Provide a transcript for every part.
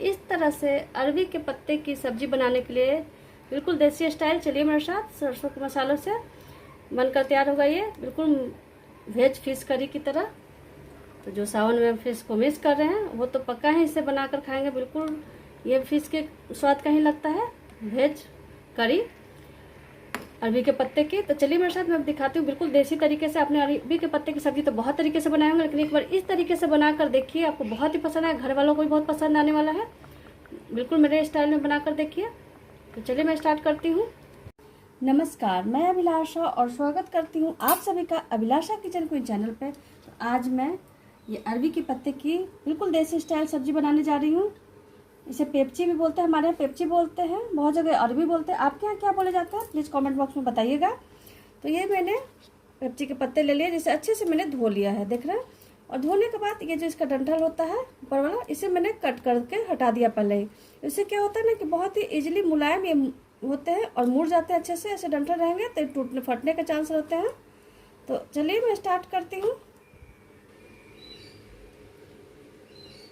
इस तरह से अरबी के पत्ते की सब्जी बनाने के लिए बिल्कुल देसी स्टाइल, चलिए मेरे साथ, सरसों के मसालों से बनकर तैयार होगा ये बिल्कुल वेज फिश करी की तरह। तो जो सावन में फिश को मिस कर रहे हैं वो तो पक्का ही इसे बनाकर खाएंगे, बिल्कुल ये फिश के स्वाद का ही लगता है, वेज करी अरबी के पत्ते की। तो चलिए मेरे साथ मैं दिखाती हूँ बिल्कुल देसी तरीके से। आपने अरबी के पत्ते की सब्जी तो बहुत तरीके से बनाए होंगे, लेकिन एक बार इस तरीके से बनाकर देखिए, आपको बहुत ही पसंद आए, घर वालों को भी बहुत पसंद आने वाला है। बिल्कुल मेरे स्टाइल में बनाकर देखिए। तो चलिए मैं स्टार्ट करती हूँ। नमस्कार, मैं अभिलाषा और स्वागत करती हूँ आप सभी का अभिलाषा किचन क्वीन चैनल पे। तो आज मैं ये अरबी के पत्ते की बिल्कुल देसी स्टाइल सब्जी बनाने जा रही हूँ। इसे पेपची भी बोलते हैं, हमारे यहाँ पेपची बोलते हैं, बहुत जगह अरबी बोलते हैं। आपके यहाँ क्या बोले जाते हैं प्लीज़ कमेंट बॉक्स में बताइएगा। तो ये मैंने पेपची के पत्ते ले लिए, जिसे अच्छे से मैंने धो लिया है, देख रहे हैं। और धोने के बाद ये जो इसका डंठल होता है ऊपर वाला, इसे मैंने कट करके हटा दिया पहले ही। इससे क्या होता है ना कि बहुत ही ईजिली मुलायम ये होते हैं और मुड़ जाते हैं अच्छे से। ऐसे डंठल रहेंगे तो टूटने फटने के चांस रहते हैं। तो चलिए मैं स्टार्ट करती हूँ।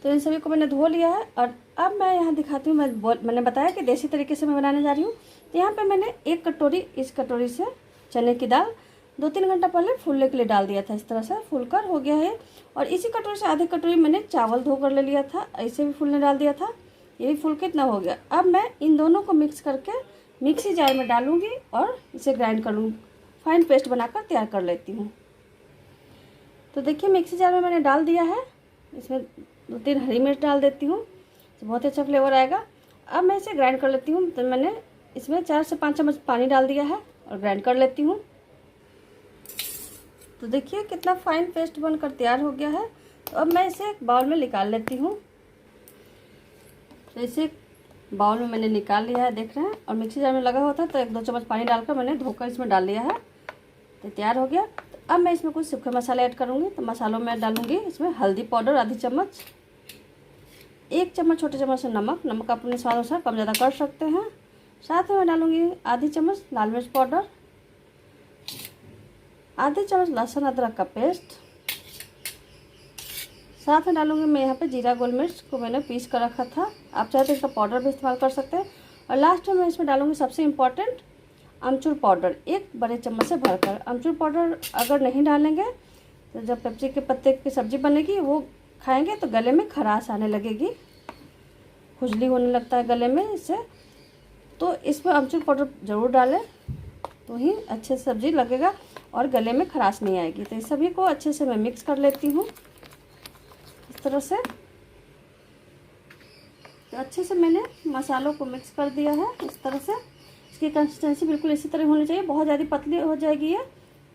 तो इन सभी को मैंने धो लिया है और अब मैं यहाँ दिखाती हूँ। मैंने बताया कि देसी तरीके से मैं बनाने जा रही हूँ। तो यहाँ पे मैंने 1 कटोरी, इस कटोरी से चने की दाल 2-3 घंटा पहले फूलने के लिए डाल दिया था। इस तरह से फूलकर हो गया है। और इसी कटोरी से आधी कटोरी मैंने चावल धोकर ले लिया था, ऐसे भी फूलने डाल दिया था, ये भी फूल के इतना हो गया। अब मैं इन दोनों को मिक्स करके मिक्सी जार में डालूँगी और इसे ग्राइंड कर लूँगी, फाइन पेस्ट बनाकर तैयार कर लेती हूँ। तो देखिए मिक्सी जार में मैंने डाल दिया है। इसमें 2-3 हरी मिर्च डाल देती हूँ, तो बहुत अच्छा फ्लेवर आएगा। अब मैं इसे ग्राइंड कर लेती हूँ। तो मैंने इसमें 4 से 5 चम्मच पानी डाल दिया है और ग्राइंड कर लेती हूँ। तो देखिए कितना फाइन पेस्ट बनकर तैयार हो गया है। तो अब मैं इसे एक बाउल में निकाल लेती हूँ। तो इसे बाउल में मैंने निकाल लिया है, देख रहे हैं। और मिक्सी जार में लगा हुआ था तो 1-2 चम्मच पानी डालकर मैंने धोकर इसमें डाल लिया है, तो तैयार हो गया। तो अब मैं इसमें कुछ सूखे मसाले ऐड करूँगी। तो मसालों में डालूँगी इसमें हल्दी पाउडर आधी चम्मच, 1 चम्मच छोटे चम्मच से नमक अपने स्वाद अनुसार कम ज़्यादा कर सकते हैं। साथ में मैं डालूँगी आधी चम्मच लाल मिर्च पाउडर, आधी चम्मच लहसुन अदरक का पेस्ट, साथ में डालूँगी मैं यहाँ पे जीरा गोल मिर्च को मैंने पीस कर रखा था, आप चाहे तो इसका पाउडर भी इस्तेमाल कर सकते हैं। और लास्ट में मैं इसमें डालूँगी सबसे इम्पॉर्टेंट अमचूर पाउडर, 1 बड़े चम्मच से भरकर। अमचूर पाउडर अगर नहीं डालेंगे तो जब पेप्सी के पत्ते की सब्ज़ी बनेगी वो खाएंगे तो गले में खराश आने लगेगी, खुजली होने लगता है गले में इससे। तो इसमें अमचूर पाउडर ज़रूर डालें, तो ही अच्छे से सब्ज़ी लगेगा और गले में खराश नहीं आएगी। तो इस सभी को अच्छे से मैं मिक्स कर लेती हूँ इस तरह से। तो अच्छे से मैंने मसालों को मिक्स कर दिया है इस तरह से। इसकी कंसिस्टेंसी बिल्कुल इसी तरह होनी चाहिए, बहुत ज़्यादा पतली हो जाएगी ये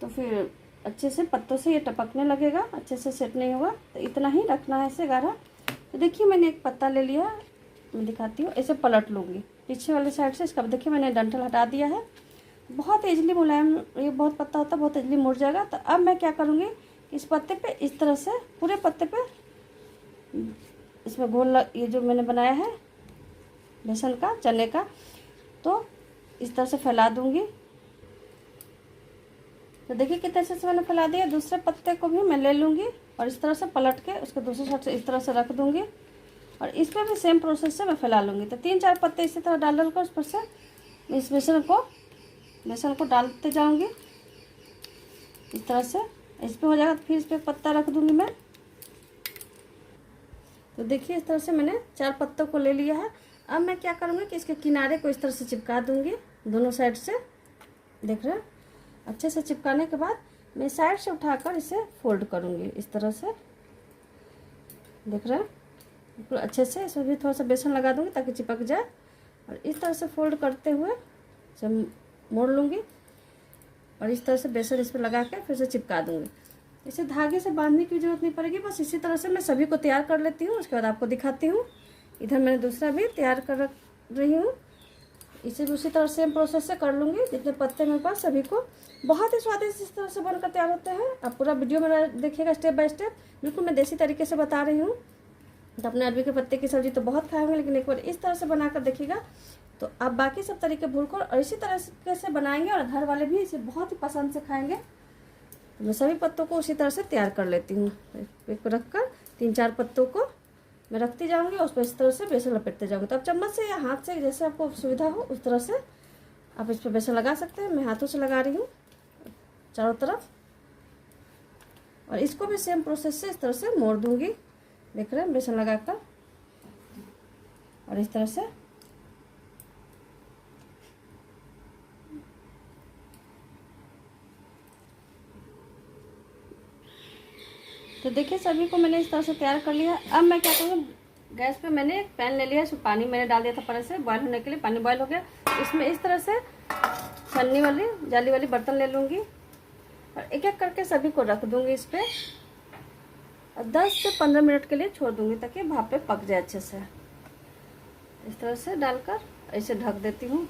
तो फिर अच्छे से पत्तों से ये टपकने लगेगा, अच्छे से सेट नहीं होगा। तो इतना ही रखना है इसे गाढ़ा। तो देखिए मैंने एक पत्ता ले लिया, मैं दिखाती हूँ। इसे पलट लूँगी पीछे वाले साइड से। इसका देखिए मैंने डंठल हटा दिया है। बहुत ईजिली मुलायम ये बहुत पत्ता होता है, बहुत ईजिली मुड़ जाएगा। तो अब मैं क्या करूँगी, इस पत्ते पे इस तरह से पूरे पत्ते पे इसमें घोल ये जो मैंने बनाया है बेसन का, चने का, तो इस तरह से फैला दूँगी। तो देखिए कितने अच्छे से मैंने फैला दिया। दूसरे पत्ते को भी मैं ले लूँगी और इस तरह से पलट के उसके दूसरे साइड से इस तरह से रख दूँगी और इस पर भी सेम प्रोसेस से मैं फैला लूँगी। तो 3-4 पत्ते इसी तरह डाल कर उस पर से इस बेसन को डालते जाऊँगी इस तरह से। इस पर हो जाएगा तो फिर इस पर पत्ता रख दूँगी मैं। तो देखिए इस तरह से मैंने 4 पत्तों को ले लिया है। अब मैं क्या करूँगी कि इसके किनारे को इस तरह से चिपका दूँगी दोनों साइड से, देख रहे हैं। अच्छे से चिपकाने के बाद मैं साइड से उठाकर इसे फोल्ड करूँगी इस तरह से, देख रहे हैं। बिल्कुल अच्छे से इसमें भी थोड़ा सा बेसन लगा दूँगी ताकि चिपक जाए। और इस तरह से फोल्ड करते हुए इसे मोड़ लूँगी और इस तरह से बेसन इस पर लगा के फिर से चिपका दूँगी। इसे धागे से बांधने की जरूरत नहीं पड़ेगी, बस इसी तरह से मैं सभी को तैयार कर लेती हूँ। उसके बाद आपको दिखाती हूँ। इधर मैंने दूसरा भी तैयार कर रख रही हूँ, इसे भी उसी तरह सेम प्रोसेस से कर लूँगी। जितने पत्ते मेरे पास सभी को बहुत ही स्वादिष्ट इस तरह से बनकर तैयार होते हैं। आप पूरा वीडियो मेरा देखिएगा स्टेप बाय स्टेप, बिल्कुल मैं देसी तरीके से बता रही हूँ। तो अपने अरबी के पत्ते की सब्जी तो बहुत खाए होंगे, लेकिन एक बार इस तरह से बनाकर देखिएगा तो आप बाकी सब तरीके भूलकर और इसी तरह से बनाएंगे और घर वाले भी इसे बहुत ही पसंद से खाएंगे। तो मैं सभी पत्तों को उसी तरह से तैयार कर लेती हूँ। एक रख कर 3-4 पत्तों को मैं रखती जाऊंगी और उस पर इस तरह से बेसन लपेटते जाऊंगी। तो अब चम्मच से या हाथ से जैसे आपको सुविधा हो उस तरह से आप इस पर बेसन लगा सकते हैं। मैं हाथों से लगा रही हूँ चारों तरफ, और इसको भी सेम प्रोसेस से इस तरह से मोड़ दूंगी। देख रहे हैं बेसन लगाकर, और इस तरह से तो देखिए सभी को मैंने इस तरह से तैयार कर लिया। अब मैं क्या करूँगी, गैस पे मैंने एक पैन ले लिया, इसमें पानी मैंने डाल दिया था पहले से बॉयल होने के लिए। पानी बॉयल हो गया, इसमें इस तरह से छन्नी वाली जाली वाली बर्तन ले लूँगी और एक एक करके सभी को रख दूँगी इस पर, और 10 से 15 मिनट के लिए छोड़ दूँगी ताकि भाप पे पक जाए अच्छे से। इस तरह से डालकर ऐसे ढक देती हूँ।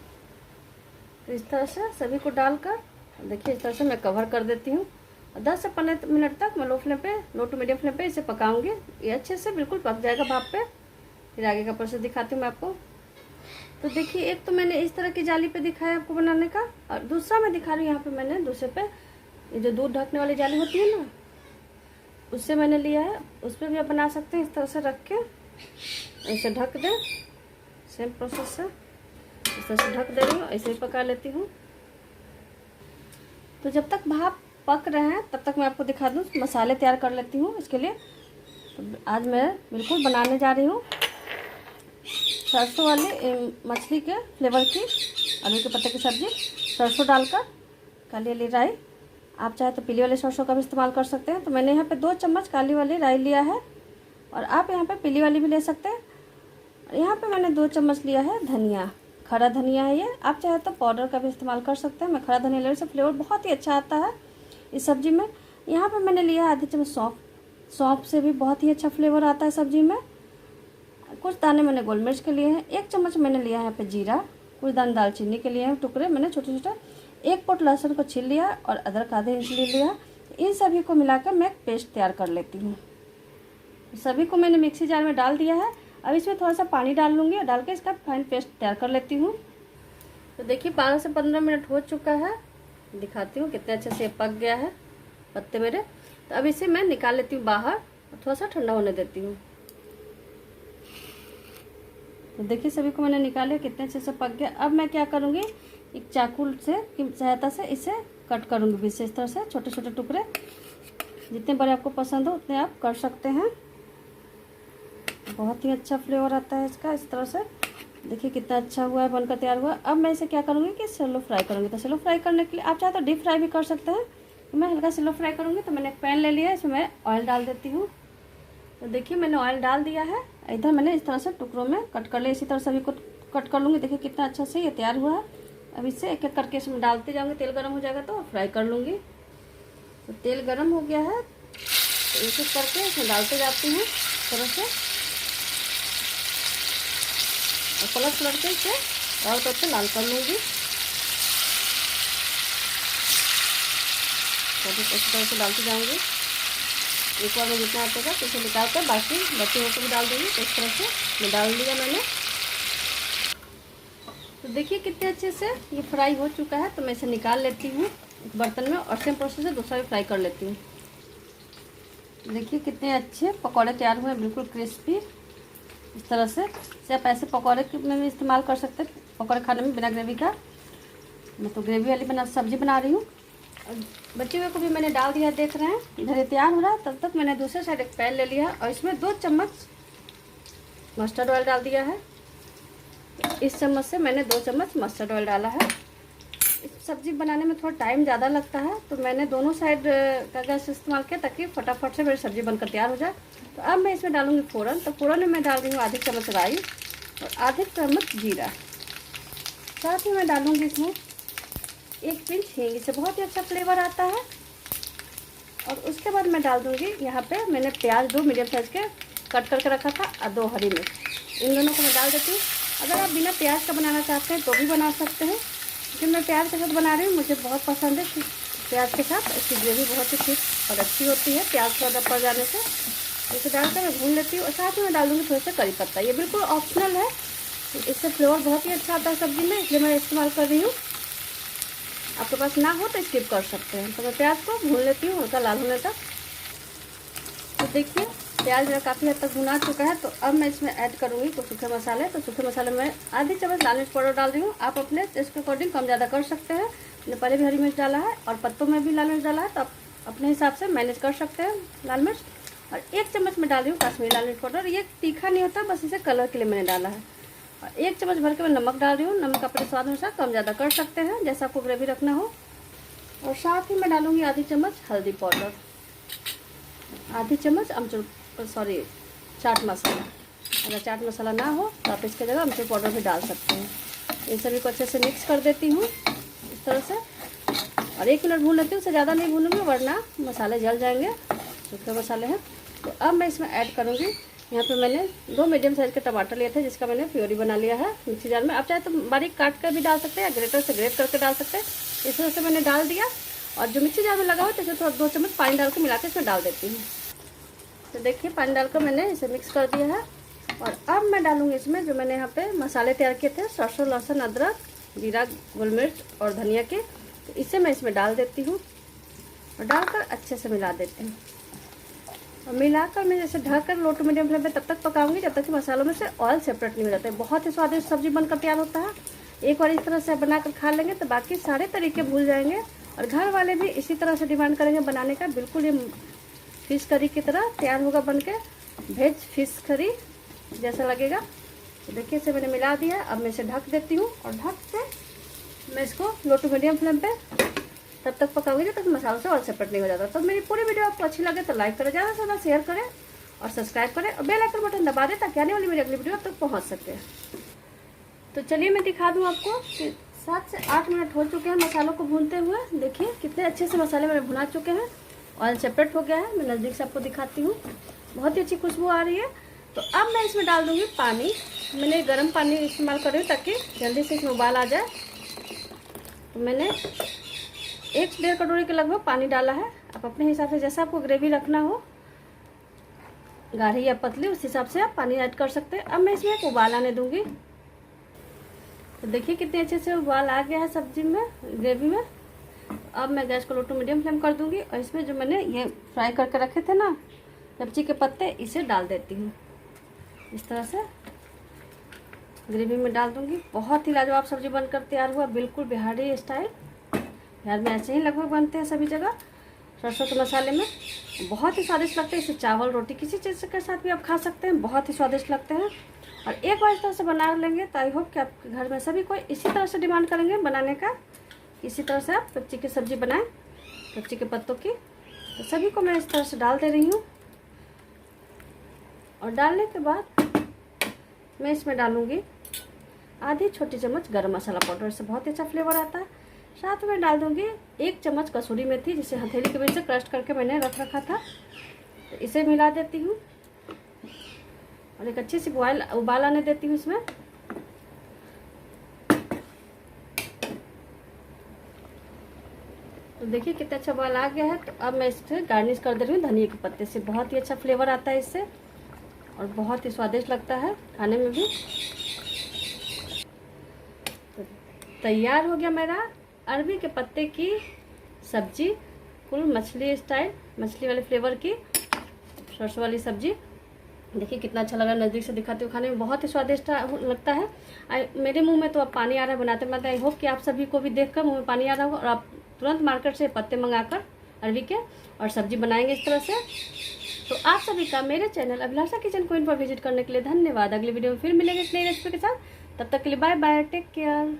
तो इस तरह से सभी को डालकर देखिए इस तरह से मैं कवर कर देती हूँ। 10 से 15 मिनट तक मैं लो टू मीडियम फ्लेम पे इसे पकाऊंगी। ये अच्छे से बिल्कुल पक जाएगा भाप पे। फिर आगे का प्रोसेस दिखाती हूँ मैं आपको। तो देखिए एक तो मैंने इस तरह की जाली पे दिखाया आपको बनाने का, और दूसरा मैं दिखा रही हूँ यहाँ पे मैंने दूसरे पे ये जो दूध ढकने वाली जाली होती है ना, उससे मैंने लिया है। उस पर भी आप बना सकते हैं। इस तरह से रख के ऐसे ढक दें, सेम प्रोसेस से इस तरह से ढक दे रही हूँ, ऐसे ही पका लेती हूँ। तो जब तक भाप पक रहे हैं तब तक मैं आपको दिखा दूँ मसाले तैयार कर लेती हूँ इसके लिए। तो आज मैं बिल्कुल बनाने जा रही हूँ सरसों वाली मछली के फ्लेवर की आलू के पत्ते की सब्ज़ी। सरसों डालकर काली वाली राई, आप चाहे तो पीली वाली सरसों का भी इस्तेमाल कर सकते हैं। तो मैंने यहाँ पे 2 चम्मच काली वाली राई लिया है, और आप यहाँ पे पीली वाली भी ले सकते हैं। और यहाँ पे मैंने 2 चम्मच लिया है धनिया, खड़ा धनिया है ये। आप चाहे तो पाउडर का भी इस्तेमाल कर सकते हैं। मैं खड़ा धनिया लेने से फ्लेवर बहुत ही अच्छा आता है इस सब्ज़ी में। यहाँ पे मैंने लिया है आधी चम्मच सौंफ, सौंफ से भी बहुत ही अच्छा फ्लेवर आता है सब्ज़ी में। कुछ दाने मैंने गोल मिर्च के लिए हैं। 1 चम्मच मैंने लिया है यहाँ पे जीरा, कुछ दाने दालचीनी के लिए हैं टुकड़े मैंने छोटे छोटे। 1 पोट लहसुन को छील लिया और अदरक आधे इंच ले लिया। इन सभी को मिलाकर मैं एक पेस्ट तैयार कर लेती हूँ। सभी को मैंने मिक्सी जार में डाल दिया है। अब इसमें थोड़ा सा पानी डाल लूँगी और डाल के इसका फाइन पेस्ट तैयार कर लेती हूँ। तो देखिए 12 से 15 मिनट हो चुका है। दिखाती हूँ कितने अच्छे से पक गया है पत्ते मेरे। तो अब इसे मैं निकाल लेती हूँ बाहर और थोड़ा सा ठंडा होने देती हूँ। तो देखिए सभी को मैंने निकाले कितने अच्छे से पक गया। अब मैं क्या करूँगी, एक चाकू से की सहायता से इसे कट करूँगी बीच से इस तरह से छोटे छोटे टुकड़े। जितने बड़े आपको पसंद हो उतने आप कर सकते हैं। बहुत ही अच्छा फ्लेवर आता है इसका। इस तरह से देखिए कितना अच्छा हुआ है, बनकर तैयार हुआ। अब मैं इसे क्या करूँगी कि सेलो फ्राई करूँगी। तो सेलो फ्राई करने के लिए आप चाहे तो डीप फ्राई भी कर सकते हैं। तो मैं हल्का सेलो फ्राई करूँगी। तो मैंने एक पैन ले लिया है, इसमें मैं ऑयल डाल देती हूँ। तो देखिए मैंने ऑयल डाल दिया है। इधर मैंने इस तरह से टुकड़ों में कट कर लिया। इसी तरह सभी को कट कर लूँगी। देखिए कितना अच्छा से ये तैयार हुआ है। अब इसे एक एक करके इसमें डालते जाऊँगी। तेल गर्म हो जाएगा तो फ्राई कर लूँगी। तो तेल गर्म हो गया है, तो एक एक करके इसमें डालते जाती हूँ इस तरह से, और पलट के इसे और करके लाल कर लूँगी। इस तरह से डालती जाऊँगी। एक बार में जितना आटेगा तो इसे निकाल कर बाकी बचे हुए को भी डाल दूँगी। तो इस तरह से मैं डाल दिया मैंने। तो देखिए कितने अच्छे से ये फ्राई हो चुका है। तो मैं इसे निकाल लेती हूँ बर्तन में, और सेम प्रोसेस से दूसरा भी फ्राई कर लेती हूँ। देखिए कितने अच्छे पकौड़े तैयार हुए हैं, बिल्कुल क्रिस्पी। इस तरह से आप ऐसे पकौड़े में भी इस्तेमाल कर सकते हैं, पकौड़े खाने में बिना ग्रेवी का। मैं तो ग्रेवी वाली सब्जी बना रही हूँ। बचे हुए को भी मैंने डाल दिया, देख रहे हैं इधर ये तैयार हो रहा है। तब तक मैंने दूसरे साइड एक पैन ले लिया है और इसमें 2 चम्मच मस्टर्ड ऑयल डाल दिया है। इस चम्मच से मैंने 2 चम्मच मस्टर्ड ऑयल डाला है। इस सब्ज़ी बनाने में थोड़ा टाइम ज़्यादा लगता है, तो मैंने दोनों साइड का गैस इस्तेमाल किया ताकि फटाफट से मेरी सब्ज़ी बनकर तैयार हो जाए। तो अब मैं इसमें डालूंगी फ़ौरन। तो फ़ौरन में मैं डाल रही हूँ आधी चम्मच राई और आधे चम्मच जीरा। साथ ही मैं डालूंगी इसमें 1 पिंच हींग, इससे बहुत ही अच्छा फ्लेवर आता है। और उसके बाद मैं डाल दूँगी यहाँ पे मैंने प्याज 2 मीडियम साइज़ के कट करके रखा था और 2 हरी मिर्च। इन दोनों को मैं डाल देती हूँ। अगर आप बिना प्याज का बनाना चाहते हैं तो भी बना सकते हैं, लेकिन मैं प्याज के साथ बना रही हूँ। मुझे बहुत पसंद है कि प्याज के साथ इसकी ग्रेवी बहुत ही थिक और अच्छी होती है प्याज ज़्यादा पड़ जाने से। इसे डालकर मैं भून लेती हूँ और साथ ही मैं डाल दूँगी थोड़ा सा करी पत्ता। ये बिल्कुल ऑप्शनल है, इससे फ्लेवर बहुत ही अच्छा आता है सब्ज़ी में, इसलिए मैं इस्तेमाल कर रही हूँ। आपके पास ना हो तो स्किप कर सकते हैं। तो मैं प्याज को भून लेती हूँ हल्का लाल होने तक। तो देखिए प्याज मेरा काफ़ी हद तक भुना चुका है। तो अब मैं इसमें ऐड करूँगी कुछ सूखे मसाले। तो सूखे मसाले में आधी चम्मच लाल मिर्च पाउडर डाल रही हूँ। आप अपने टेस्ट के अकॉर्डिंग कम ज़्यादा कर सकते हैं। मैंने पहले भी हरी मिर्च डाला है और पत्तों में भी लाल मिर्च डाला है, तो आप अपने हिसाब से मैनेज कर सकते हैं लाल मिर्च। और 1 चम्मच में डाल रही हूँ कश्मीरी लाल मिर्च पाउडर। ये तीखा नहीं होता, बस इसे कलर के लिए मैंने डाला है। और 1 चम्मच भर के मैं नमक डाल रही हूँ। नमक अपने स्वाद अनुसार कम ज़्यादा कर सकते हैं, जैसा आपको ग्रेवी रखना हो। और साथ ही मैं डालूँगी आधी चम्मच हल्दी पाउडर, आधी चम्मच चाट मसाला। अगर चाट मसाला ना हो तो आप इसके जगह अमचूर पाउडर भी डाल सकते हैं। इन सभी को अच्छे से मिक्स कर देती हूँ इस तरह से, और 1 मिनट भून लेती हूँ। उससे ज़्यादा नहीं भूनूंगी वरना मसाले जल जाएंगे, सूखे मसाले हैं। तो अब मैं इसमें ऐड करूँगी, यहाँ पे मैंने 2 मीडियम साइज़ के टमाटर लिए थे, जिसका मैंने प्योरी बना लिया है मिक्सी जार में। आप चाहे तो बारीक काट कर भी डाल सकते हैं या ग्रेटर से ग्रेट करके डाल सकते हैं। इस तरह से मैंने डाल दिया, और जो मिक्सी जार में लगा हुआ तो इसे थोड़ा 2 चम्मच पानी डाल के मिला के इसमें डाल देती हूँ। तो देखिए पानी डालकर मैंने इसे मिक्स कर दिया है। और अब मैं डालूंगी इसमें जो मैंने यहाँ पे मसाले तैयार किए थे, सरसों, लहसुन, अदरक, जीरा, गोल मिर्च और धनिया के। तो इसे मैं इसमें डाल देती हूँ और डालकर अच्छे से मिला देती हूँ। और मिलाकर मैं जैसे ढककर लो टू मीडियम फ्लेम पे तब तक पकाऊंगी जब तक कि मसालों में से ऑयल सेपरेट नहीं हो जाता है। बहुत ही स्वादिष्ट सब्जी बनकर तैयार होता है। एक बार इस तरह से बनाकर खा लेंगे तो बाकी सारे तरीके भूल जाएंगे, और घर वाले भी इसी तरह से डिमांड करेंगे बनाने का। बिल्कुल ये फिश करी की तरह तैयार होगा बनके, वेज फिश करी जैसा लगेगा। तो देखिए इसे मैंने मिला दिया। अब मैं इसे ढक देती हूँ, और ढक के मैं इसको लो टू मीडियम फ्लेम पे तब तक पकाऊंगी जब तक मसालों से ऑयल सेपरेट नहीं हो जाता। तो मेरी पूरी वीडियो आपको अच्छी लगे तो लाइक करें, ज़्यादा से ज़्यादा शेयर करें और सब्सक्राइब करें, और बेल आइकन बटन दबा दें ताकि आने वाली मेरी अगली वीडियो आप तक पहुँच सके। तो चलिए मैं दिखा दूँ आपको कि 7 से 8 मिनट हो चुके हैं मसालों को भूनते हुए। देखिए कितने अच्छे से मसाले मैंने भुना चुके हैं, ऑयल सेपरेट हो गया है। मैं नज़दीक से आपको दिखाती हूँ, बहुत ही अच्छी खुशबू आ रही है। तो अब मैं इसमें डाल दूँगी पानी। मैंने गर्म पानी इस्तेमाल कर रही हूँ ताकि जल्दी से इसमें उबाल आ जाए। तो मैंने 1 से 1.5 कटोरी के लगभग पानी डाला है। आप अपने हिसाब से जैसा आपको ग्रेवी रखना हो, गाढ़ी या पतली, उस हिसाब से आप पानी ऐड कर सकते हैं। अब मैं इसमें एक उबाल आने दूँगी। तो देखिए कितने अच्छे से उबाल आ गया है सब्जी में, ग्रेवी में। अब मैं गैस को लो टू मीडियम फ्लेम कर दूंगी, और इसमें जो मैंने ये फ्राई करके रखे थे ना सब्जी के पत्ते, इसे डाल देती हूँ। इस तरह से ग्रेवी में डाल दूंगी। बहुत ही लाजवाब सब्जी बनकर तैयार हुआ, बिल्कुल बिहारी स्टाइल। बिहार में ऐसे ही लगभग बनते हैं सभी जगह, सरसों के मसाले में। बहुत ही स्वादिष्ट लगते हैं। इसे चावल, रोटी, किसी चीज़ के साथ भी आप खा सकते हैं, बहुत ही स्वादिष्ट लगते हैं। और एक बार इस तरह से बना लेंगे तो आई होप कि आपके घर में सभी कोई इसी तरह से डिमांड करेंगे बनाने का। इसी तरह से आप कच्ची की सब्ज़ी बनाएं, कच्ची के पत्तों की। तो सभी को मैं इस तरह से डाल दे रही हूँ, और डालने के बाद मैं इसमें डालूँगी आधी छोटी चम्मच गरम मसाला पाउडर। इससे बहुत अच्छा फ्लेवर आता है। साथ में डाल दूँगी 1 चम्मच कसूरी मेथी, जिसे हथेली के बीच से क्रश करके मैंने रख रखा था। तो इसे मिला देती हूँ और एक अच्छी सी उबाल आने देती हूँ इसमें। तो देखिए कितना अच्छा उबाल आ गया है। तो अब मैं इसे गार्निश कर दे रही हूँ धनिया के पत्ते से। बहुत ही अच्छा फ्लेवर आता है इससे, और बहुत ही स्वादिष्ट लगता है खाने में भी। तो तैयार हो गया मेरा अरबी के पत्ते की सब्जी, फुल मछली स्टाइल, मछली वाले फ्लेवर की सरसों वाली सब्जी। देखिए कितना अच्छा लगा, नज़दीक से दिखाती हूँ। खाने में बहुत ही स्वादिष्ट लगता है। मेरे मुंह में तो अब पानी आ रहा है बनाते बनाते। आई होप कि आप सभी को भी देखकर मुंह में पानी आ रहा होगा, और आप तुरंत मार्केट से पत्ते मंगाकर अरबी के और सब्जी बनाएंगे इस तरह से। तो आप सभी का मेरे चैनल अभिलाषा किचन क्वीन पर विजिट करने के लिए धन्यवाद। अगली वीडियो में फिर मिलेंगे एक नई रेसिपी के साथ। तब तक के लिए बाय बाय, टेक केयर।